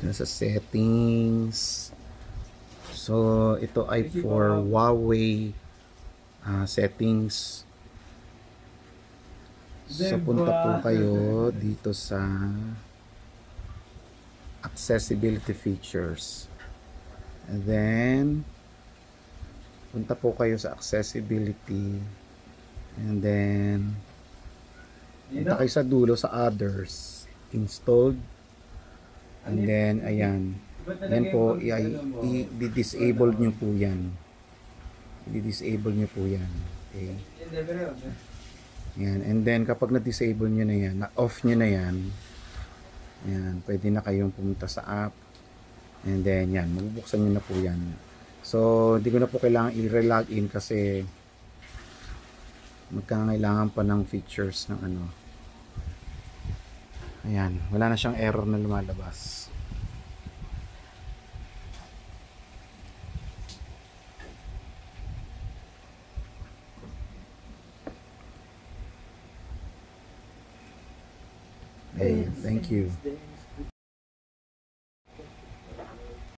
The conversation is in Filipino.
Dun sa settings. So, ito ay for Huawei settings. So, punta po kayo dito sa accessibility features. And then, punta po kayo sa accessibility. And then, punta kayo sa dulo sa others. Installed. And then, ayan. Yan po, i-disable nyo po yan. I-disable nyo po yan. Okay. Yan. And then, kapag na-disable nyo na yan, na-off nyo na yan, yan, pwede na kayong pumunta sa app. And then, yan, mabubuksan nyo na po yan. So, hindi ko na po kailangan i-relogin kasi magkakailangan pa ng features ng ano. Ayan, wala na siyang error na lumalabas. Okay, thank you.